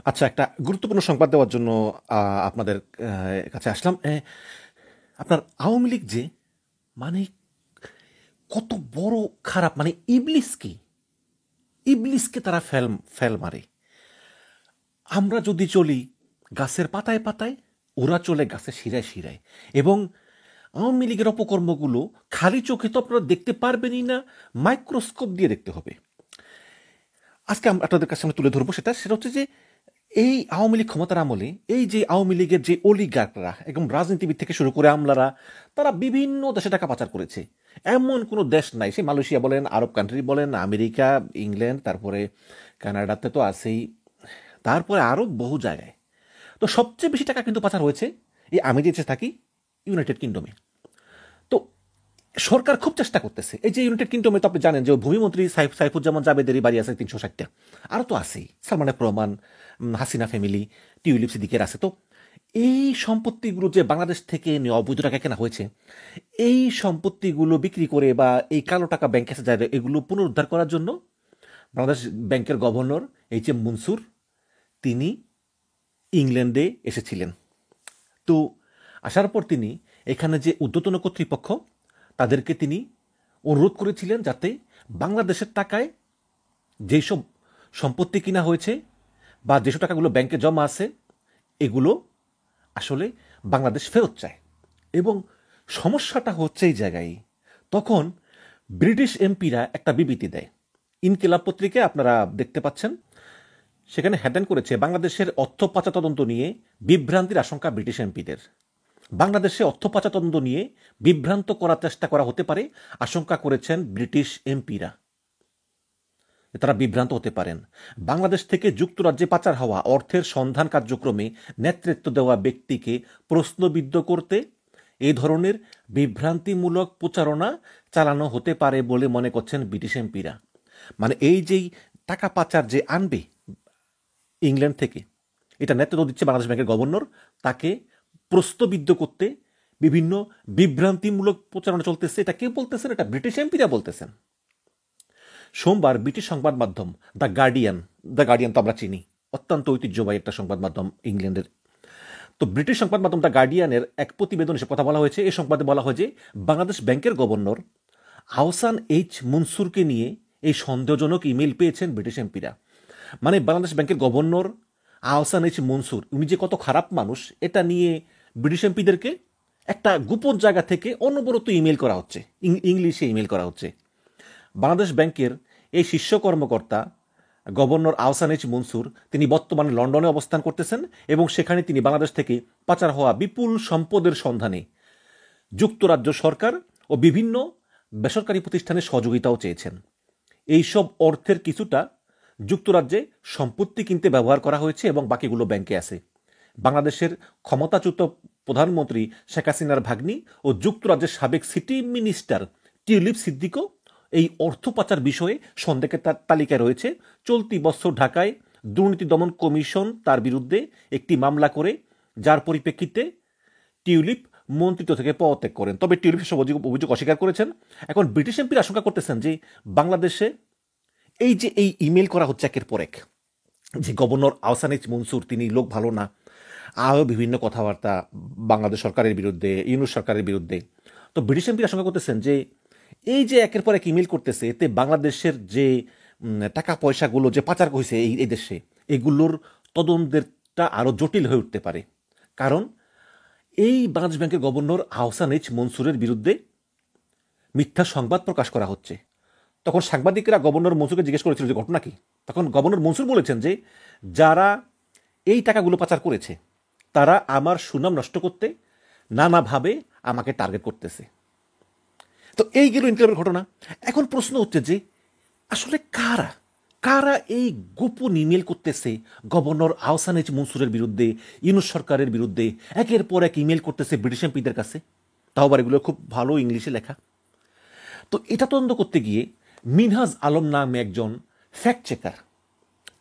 আচ্ছা, একটা গুরুত্বপূর্ণ সংবাদ দেওয়ার জন্য আপনাদের কাছে আসলাম। আপনার আওয়ামী লীগ যে মানে কত বড় খারাপ, মানে ইবলিসকে তারা ফেল ফেল মারে। আমরা যদি চলি গাছের পাতায় পাতায়, ওরা চলে গাছের শিরায় শিরায়। এবং আওয়ামী লীগের অপকর্মগুলো খালি চোখে তো আপনারা দেখতে পারবেনই না, মাইক্রোস্কোপ দিয়ে দেখতে হবে। আজকে আমরা আপনাদের কাছে সামনে তুলে ধরবো সেটা হচ্ছে যে এই আওয়ামী লীগ ক্ষমতার আমলে এই যে আওয়ামী লীগের যে অলিগাররা এবং রাজনীতিবিদ থেকে শুরু করে আমলারা, তারা বিভিন্ন দেশে টাকা পাচার করেছে। এমন কোনো দেশ নাই, সে মালয়েশিয়া বলেন, আরব কান্ট্রি বলেন, আমেরিকা, ইংল্যান্ড, তারপরে কানাডাতে তো আছেই, তারপরে আরও বহু জায়গায়। তো সবচেয়ে বেশি টাকা কিন্তু পাচার হয়েছে এই আমি যেতে থাকি ইউনাইটেড কিংডমে। তো সরকার খুব চেষ্টা করতেছে। এই যে ইউনাইটেড কিংডমে তো আপনি জানেন যে ভূমিমন্ত্রী সাইফুজ্জামান জাবেদেরই বাড়ি আছে 360টা, আরও তো আছেই, Salman F Rahman, Hasina family, tulip সিদ্দিকের আছে। তো এই সম্পত্তিগুলো যে বাংলাদেশ থেকে নিয়ে অবৈধ টাকা কেনা হয়েছে, এই সম্পত্তিগুলো বিক্রি করে বা এই কালো টাকা ব্যাংকে যায়, এগুলো পুনরুদ্ধার করার জন্য বাংলাদেশ ব্যাংকের গভর্নর এইচ এম মনসুর তিনি ইংল্যান্ডে এসেছিলেন। তো আসার পর তিনি এখানে যে ঊর্ধ্বতন কর্তৃপক্ষ তাদেরকে তিনি অনুরোধ করেছিলেন যাতে বাংলাদেশের টাকায় যেসব সম্পত্তি কিনা হয়েছে বা যেসব টাকাগুলো ব্যাংকে জমা আছে এগুলো আসলে বাংলাদেশ ফেরত চায়। এবং সমস্যাটা হচ্ছে এই জায়গায়, তখন ব্রিটিশ এমপিরা একটা বিবৃতি দেয়। ইনকিলাব পত্রিকায় আপনারা দেখতে পাচ্ছেন, সেখানে হেডলাইন করেছে বাংলাদেশের অর্থ পাচার তদন্ত নিয়ে বিভ্রান্তির আশঙ্কা ব্রিটিশ এমপিদের। বাংলাদেশে অর্থ পাচার তদন্ত নিয়ে বিভ্রান্ত করার চেষ্টা করা হতে পারে আশঙ্কা করেছেন ব্রিটিশ এমপিরা। তারা বিভ্রান্ত হতে পারেন। বাংলাদেশ থেকে যুক্তরাজ্যে পাচার হওয়া অর্থের সন্ধান কার্যক্রমে নেতৃত্ব দেওয়া ব্যক্তিকে প্রশ্নবিদ্ধ করতে এই ধরনের বিভ্রান্তিমূলক প্রচারণা চালানো হতে পারে বলে মনে করছেন ব্রিটিশ এমপিরা। মানে এই যেই টাকা পাচার যে আনবে ইংল্যান্ড থেকে, এটা নেতৃত্ব দিচ্ছে বাংলাদেশ ব্যাংকের গভর্নর, তাকে প্রশ্নবিদ্ধ করতে বিভিন্ন বিভ্রান্তিমূলক প্রচারণা চলতেছে। এটা কে বলতেছেন? এটা ব্রিটিশ এমপিরা বলতেছেন। সোমবার ব্রিটিশ সংবাদ মাধ্যম দ্য গার্ডিয়ান তো আমরা চিনি, অত্যন্ত ঐতিহ্যবাহী একটা সংবাদ মাধ্যম ইংল্যান্ডের। তো ব্রিটিশ সংবাদ মাধ্যম দ্য গার্ডিয়ানের এক প্রতিবেদন এসব কথা বলা হয়েছে। এই সংবাদে বলা হয় যে বাংলাদেশ ব্যাংকের গভর্নর আহসান এইচ মনসুরকে নিয়ে এই সন্দেহজনক ইমেল পেয়েছেন ব্রিটিশ এমপিরা। মানে বাংলাদেশ ব্যাংকের গভর্নর আহসান এইচ মনসুর উনি যে কত খারাপ মানুষ, এটা নিয়ে ব্রিটিশ এমপিদেরকে একটা গোপন জায়গা থেকে অনবরত ইমেল করা হচ্ছে, ইংলিশে ইমেল করা হচ্ছে। বাংলাদেশ ব্যাংকের এই শীর্ষ কর্মকর্তা গভর্নর আহসান এইচ মনসুর তিনি বর্তমানে লন্ডনে অবস্থান করতেছেন এবং সেখানে তিনি বাংলাদেশ থেকে পাচার হওয়া বিপুল সম্পদের সন্ধানে যুক্তরাজ্য সরকার ও বিভিন্ন বেসরকারি প্রতিষ্ঠানের সহযোগিতাও চেয়েছেন। এইসব অর্থের কিছুটা যুক্তরাজ্যে সম্পত্তি কিনতে ব্যবহার করা হয়েছে এবং বাকিগুলো ব্যাংকে আছে। বাংলাদেশের ক্ষমতাচ্যুত প্রধানমন্ত্রী শেখ হাসিনার ভাগ্নি ও যুক্তরাজ্যের সাবেক সিটি মিনিস্টার টিউলিপ সিদ্দিকও এই অর্থ পাচার বিষয়ে সন্দেহের তালিকায় রয়েছে। চলতি বছর ঢাকায় দুর্নীতি দমন কমিশন তার বিরুদ্ধে একটি মামলা করে, যার পরিপ্রেক্ষিতে টিউলিপ মন্ত্রিত্ব থেকে পদত্যাগ করেন। তবে টিউলিপ সেসব অভিযোগ অস্বীকার করেছেন। এখন ব্রিটিশ এমপির আশঙ্কা করতেছেন যে বাংলাদেশে এই যে এই ইমেল করা হচ্ছে একের পর এক, যে গভর্নর আহসান এইচ মনসুর তিনি লোক ভালো না, আরও বিভিন্ন কথাবার্তা বাংলাদেশ সরকারের বিরুদ্ধে, ইউনুস সরকারের বিরুদ্ধে। তো ব্রিটিশ এমপি আশঙ্কা করতেছেন যে এই যে একের পর এক ইমেল করতেছে, এতে বাংলাদেশের যে টাকা পয়সাগুলো যে পাচার হয়েছে এই দেশে, এগুলোর তদন্তেরটা আরও জটিল হয়ে উঠতে পারে। কারণ এই বাংলাদেশ ব্যাংকের গভর্নর আহসান এইচ মনসুরের বিরুদ্ধে মিথ্যা সংবাদ প্রকাশ করা হচ্ছে। তখন সাংবাদিকরা গভর্নর মনসুরকে জিজ্ঞেস করেছিল যে ঘটনা কি। তখন গভর্নর মনসুর বলেছেন যে যারা এই টাকাগুলো পাচার করেছে তারা আমার সুনাম নষ্ট করতে নানাভাবে আমাকে টার্গেট করতেছে। তো এই গেল ইনকিলাবের ঘটনা। এখন প্রশ্ন হচ্ছে যে আসলে কারা কারা এই গোপন ইমেল করতেছে গভর্নর আহসান এইচ মনসুরের বিরুদ্ধে, ইউনুস সরকারের বিরুদ্ধে, একের পর এক ইমেল করতেছে ব্রিটিশ এমপিদের কাছে, তাও আবার এগুলো খুব ভালো ইংলিশে লেখা। তো এটা তদন্ত করতে গিয়ে মিনহাজ আলম নামে একজন ফ্যাক্ট চেকার,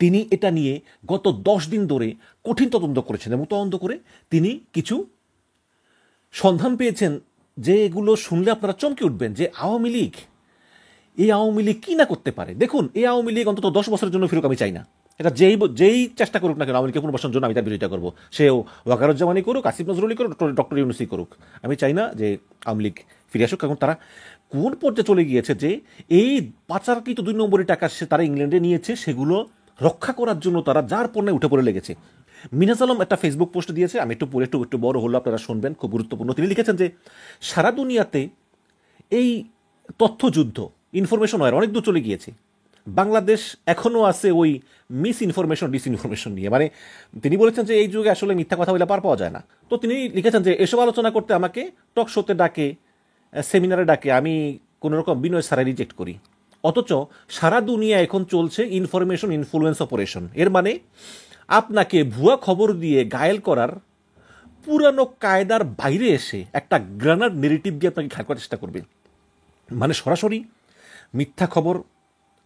তিনি এটা নিয়ে গত 10 দিন ধরে কঠিন তদন্ত করেছেন এবং তদন্ত করে তিনি কিছু সন্ধান পেয়েছেন যে এগুলো শুনলে আপনারা চমকে উঠবেন যে আওয়ামী লীগ কী না করতে পারে। দেখুন, এই আওয়ামী লীগ অন্তত 10 বছরের জন্য ফিরুক আমি চাই না, এটা যেই চেষ্টা করুক না কেন আওয়ামী লীগকে পুনর্বাসনের জন্য আমি তার বিরোধিতা করবো, সেও ওয়াকারুজ্জামানই করুক, আসিফ নজরুলই করুক, ডক্টর ইউনূসই করুক। আমি চাই না যে আওয়ামী লীগ ফিরে আসুক, কারণ তারা কোন পর্যায়ে চলে গিয়েছে যে এই পাচারকৃত 2 নম্বরই টাকা তারা ইংল্যান্ডে নিয়েছে, সেগুলো রক্ষা করার জন্য তারা যার পণ্যে উঠে পড়ে লেগেছে। মিনাজ আলম একটা ফেসবুক পোস্ট দিয়েছে, আমি একটু পড়ে একটু বড় হলো, আপনারা শুনবেন, খুব গুরুত্বপূর্ণ। তিনি লিখেছেন যে সারা দুনিয়াতে এই তথ্যযুদ্ধ, ইনফরমেশন ওয়ার অনেক দূর চলে গিয়েছে, বাংলাদেশ এখনও আছে ওই মিস ইনফরমেশন ডিসইনফরমেশন নিয়ে। মানে তিনি বলেছেন যে এই যুগে আসলে মিথ্যা কথা বলে পার পাওয়া যায় না। তো তিনি লিখেছেন যে এসব আলোচনা করতে আমাকে টক শোতে ডাকে, সেমিনারে ডাকে, আমি কোনো রকম বিনয় সারা রিজেক্ট করি। অথচ সারা দুনিয়া এখন চলছে ইনফরমেশন ইনফ্লুয়েন্স অপারেশন। এর মানে আপনাকে ভুয়া খবর দিয়ে ঘায়েল করার পুরানো কায়দার বাইরে এসে একটা গ্রানাড নেগেটিভ দিয়ে আপনাকে ঘায়েল করার চেষ্টা করবে। মানে সরাসরি মিথ্যা খবর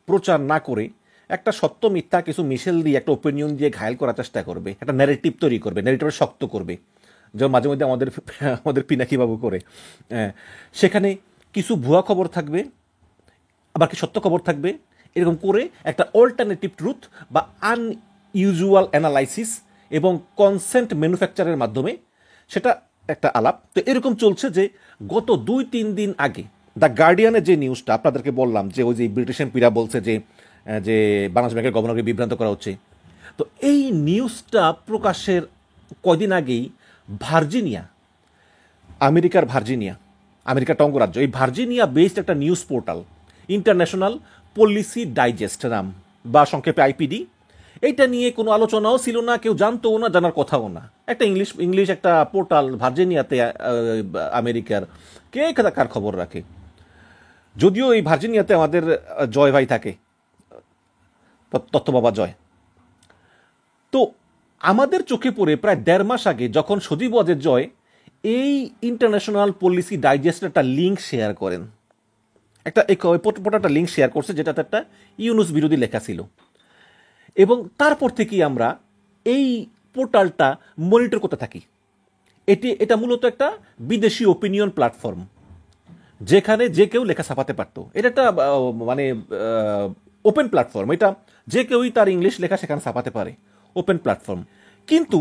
প্রচার না করে একটা সত্য মিথ্যা কিছু মিশেল দিয়ে একটা ওপিনিয়ন দিয়ে ঘায়েল করার চেষ্টা করবে, একটা ন্যারেটিভ তৈরি করবে, ন্যারেটিভটা শক্ত করবে, যেমন মাঝে মধ্যে আমাদের পিনাকিবাবু করে। সেখানে কিছু ভুয়া খবর থাকবে, আবার কি সত্য খবর থাকবে, এরকম করে একটা অল্টারনেটিভ ট্রুথ বা আনইউজুয়াল অ্যানালাইসিস এবং কনসেন্ট ম্যানুফ্যাকচারের মাধ্যমে সেটা একটা আলাপ। তো এরকম চলছে যে গত 2-3 দিন আগে দ্য গার্ডিয়ানের যে নিউজটা আপনাদেরকে বললাম, যে ওই যে ব্রিটিশ এমপিরা বলছে যে যে বাংলাদেশ ব্যাংকের গভর্নরকে বিভ্রান্ত করা হচ্ছে, তো এই নিউজটা প্রকাশের কয়দিন আগেই ভার্জিনিয়া, আমেরিকার অঙ্গরাজ্য, এই ভার্জিনিয়া বেসড একটা news portal international policy digest নাম, বা সংক্ষেপে আইপিডি, এইটা নিয়ে কোনো আলোচনাও ছিল না, কেউ জানতোও না, জানার কথাও না। একটা ইংলিশ একটা পোর্টাল ভার্জিনিয়াতে, আমেরিকার, কে কার খবর রাখে? যদিও এই ভার্জিনিয়াতে আমাদের জয় ভাই থাকে, তথ্য বাবা জয়। তো আমাদের চোখে পড়ে প্রায় 1.5 মাস আগে যখন সজীব ওয়াজেদ জয় এই ইন্টারন্যাশনাল পলিসি ডাইজেস্টের একটা লিঙ্ক শেয়ার করেন, একটা লিঙ্ক শেয়ার করছে যেটাতে একটা ইউনুস বিরোধী লেখা ছিল, এবং তারপর থেকেই আমরা এই পোর্টালটা মনিটর করতে থাকি। এটা মূলত একটা বিদেশি ওপিনিয়ন প্ল্যাটফর্ম, যেখানে যে কেউ লেখা ছাপাতে পারতো। এটা একটা মানে ওপেন প্ল্যাটফর্ম, এটা যে কেউই তার ইংলিশ লেখা সেখানে ছাপাতে পারে, ওপেন প্ল্যাটফর্ম। কিন্তু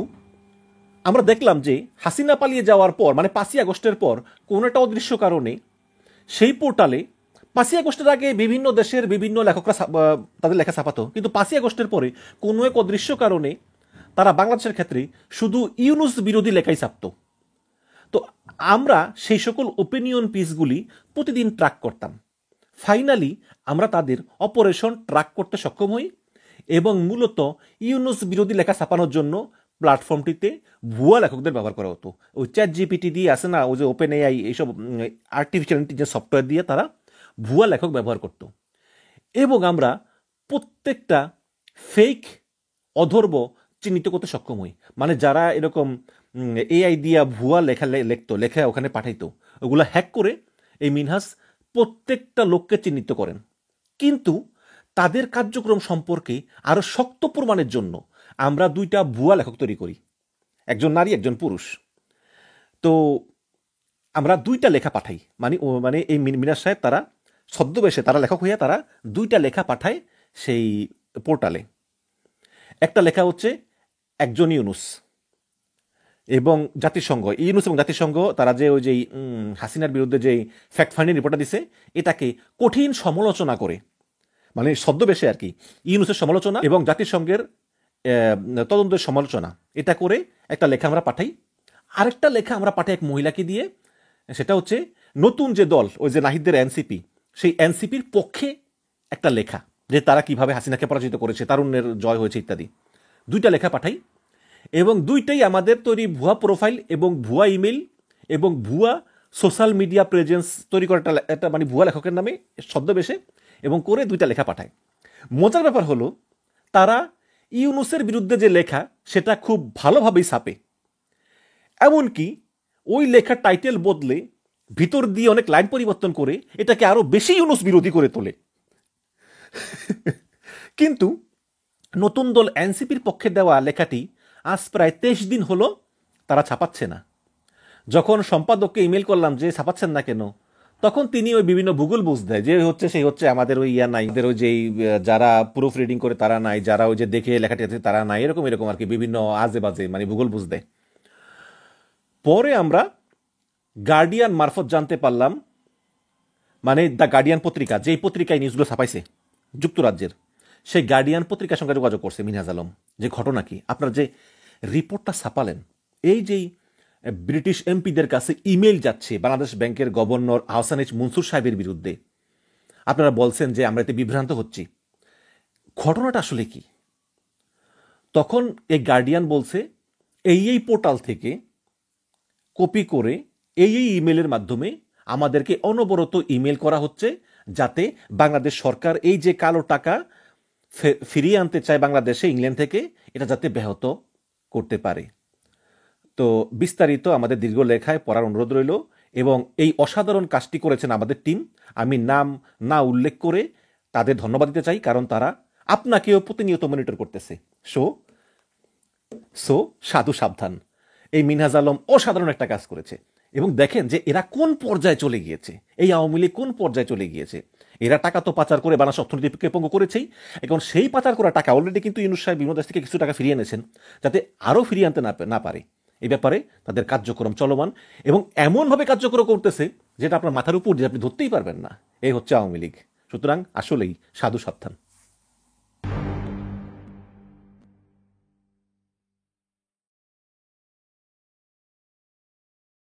আমরা দেখলাম যে হাসিনা পালিয়ে যাওয়ার পর, মানে 5ই আগস্টের পর, কোনো একটা অদৃশ্য কারণে সেই পোর্টালে 5ই আগস্টের আগে বিভিন্ন দেশের বিভিন্ন লেখকরা তাদের লেখা ছাপাতো, কিন্তু 5ই আগস্টের পরে কোনো এক অদৃশ্য কারণে তারা বাংলাদেশের ক্ষেত্রে শুধু ইউনুস বিরোধী লেখাই ছাপতো। তো আমরা সেই সকল ওপিনিয়ন পিসগুলি প্রতিদিন ট্র্যাক করতাম। ফাইনালি আমরা তাদের অপারেশন ট্র্যাক করতে সক্ষম হই, এবং মূলত ইউনুস বিরোধী লেখা ছাপানোর জন্য প্ল্যাটফর্মটিতে ভুয়া লেখকদের ব্যবহার করা হতো। ওই চ্যাট জিপিটি দিয়ে আসে না, ওই যে ওপেন এআই, এইসব আর্টিফিশিয়াল ইন্টেলিজেন্স সফটওয়্যার দিয়ে তারা ভুয়া লেখক ব্যবহার করত। এবং আমরা প্রত্যেকটা ফেক অধর্ব চিহ্নিত করতে সক্ষম হই। মানে যারা এরকম এআই দিয়া ভুয়া লেখা ওখানে পাঠাইতো, ওগুলো হ্যাক করে এই মিনহাজ প্রত্যেকটা লোককে চিহ্নিত করেন। কিন্তু তাদের কার্যক্রম সম্পর্কে আরও শক্ত প্রমাণের জন্য আমরা 2টা ভুয়া লেখক তৈরি করি, একজন নারী একজন পুরুষ। তো আমরা 2টা লেখা পাঠাই, মানে এই মিনাজ সাহেব তারা ছদ্মবেশে, তারা লেখক হইয়া তারা 2টা লেখা পাঠায় সেই পোর্টালে। একটা লেখা হচ্ছে একজন ইউনুস এবং জাতিসংঘ, ইউনুস এবং জাতিসংঘ তারা যে ওই যে হাসিনার বিরুদ্ধে যে ফ্যাক্ট ফাইন্ডিং রিপোর্টটা দিছে, এটাকে কঠিন সমালোচনা করে, মানে ছদ্মবেশে আর কি, ইউনুসের সমালোচনা এবং জাতিসংঘের তদন্তের সমালোচনা, এটা করে একটা লেখা আমরা পাঠাই। আরেকটা লেখা আমরা পাঠাই এক মহিলাকে দিয়ে, সেটা হচ্ছে নতুন যে দল, ওই যে নাহিদদের এনসিপি, সেই এনসিপির পক্ষে একটা লেখা, যে তারা কিভাবে হাসিনাকে পরাজিত করেছে, তারুণ্যের জয় হয়েছে ইত্যাদি। 2টা লেখা পাঠাই, এবং 2টাই আমাদের তৈরি ভুয়া প্রোফাইল এবং ভুয়া ইমেল এবং ভুয়া সোশ্যাল মিডিয়া প্রেজেন্স তৈরি করা একটা মানে ভুয়া লেখকের নামে ছদ্মবেশে, এবং করে 2টা লেখা পাঠায়। মজার ব্যাপার হলো তারা ইউনুসের বিরুদ্ধে যে লেখা সেটা খুব ভালোভাবেই ছাপে, এমনকি ওই লেখার টাইটেল বদলে ভিতর দিয়ে অনেক লাইন পরিবর্তন করে এটাকে আরো বেশি ইউনুস বিরোধী করে তোলে। কিন্তু নতুন দল এনসিপির পক্ষে দেওয়া লেখাটি আজ প্রায় 23 দিন হলো তারা ছাপাচ্ছে না। যখন সম্পাদককে ইমেল করলাম যে ছাপাচ্ছেন না কেন, তখন তিনি ওই বিভিন্ন ভূগোল বুঝ দেয় যে হচ্ছে সেই হচ্ছে আমাদের ওই ইয়া নাই, আমাদের ওই যে যারা প্রুফ রিডিং করে তারা নাই, যারা ওই যে দেখে লেখাটি আছে তারা নাই, এরকম এরকম আর কি বিভিন্ন আজে বাজে মানে ভূগোল বুঝ দেয়। পরে আমরা গার্ডিয়ান মারফত জানতে পারলাম, মানে দ্য গার্ডিয়ান পত্রিকা, যেই পত্রিকায় নিউজগুলো ছাপাইছে যুক্তরাজ্যের, সেই গার্ডিয়ান পত্রিকার সঙ্গে যোগাযোগ করছে মিনহাজ আলম, যে ঘটনা কি, আপনার যে রিপোর্টটা ছাপালেন, এই যেই ব্রিটিশ এমপিদের কাছে ইমেল যাচ্ছে বাংলাদেশ ব্যাংকের গভর্নর আহসান এইচ মনসুর সাহেবের বিরুদ্ধে, আপনারা বলছেন যে আমরা এতে বিভ্রান্ত হচ্ছি, ঘটনাটা আসলে কি? তখন এই গার্ডিয়ান বলছে এই পোর্টাল থেকে কপি করে এই ইমেলের মাধ্যমে আমাদেরকে অনবরত ইমেল করা হচ্ছে, যাতে বাংলাদেশ সরকার এই যে কালো টাকা ফিরিয়ে আনতে চায় বাংলাদেশে ইংল্যান্ড থেকে, এটা যাতে ব্যাহত করতে পারে। তো বিস্তারিত আমাদের দীর্ঘ লেখায় পড়ার অনুরোধ রইল, এবং এই অসাধারণ কাজটি করেছেন আমাদের টিম। আমি নাম না উল্লেখ করে তাদের ধন্যবাদ দিতে চাই, কারণ তারা আপনাকেও প্রতিনিয়ত মনিটর করতেছে। সো সাধু সাবধান, এই মিনহাজ আলম অসাধারণ একটা কাজ করেছে। এবং দেখেন যে এরা কোন পর্যায়ে চলে গিয়েছে, এই আওয়ামী লীগ কোন পর্যায়ে চলে গিয়েছে। এরা টাকা তো পাচার করে বাংলাদেশ অর্থনীতিকে পঙ্গু করেছেই, এখন সেই পাচার করা টাকা অলরেডি কিন্তু ইউনূস সাহেব বিভিন্ন দেশ থেকে কিছু টাকা ফিরিয়ে এনেছেন, যাতে আরও ফিরিয়ে আনতে না পারে। এই ব্যাপারে তাদের কার্যক্রম চলমান, এবং এমনভাবে কার্যক্রম করতেছে যেটা আপনার মাথার উপর দিয়ে আপনি ধরতেই পারবেন না। এই হচ্ছে আওয়ামী লীগ। সুতরাং আসলেই সাধু সাবধান।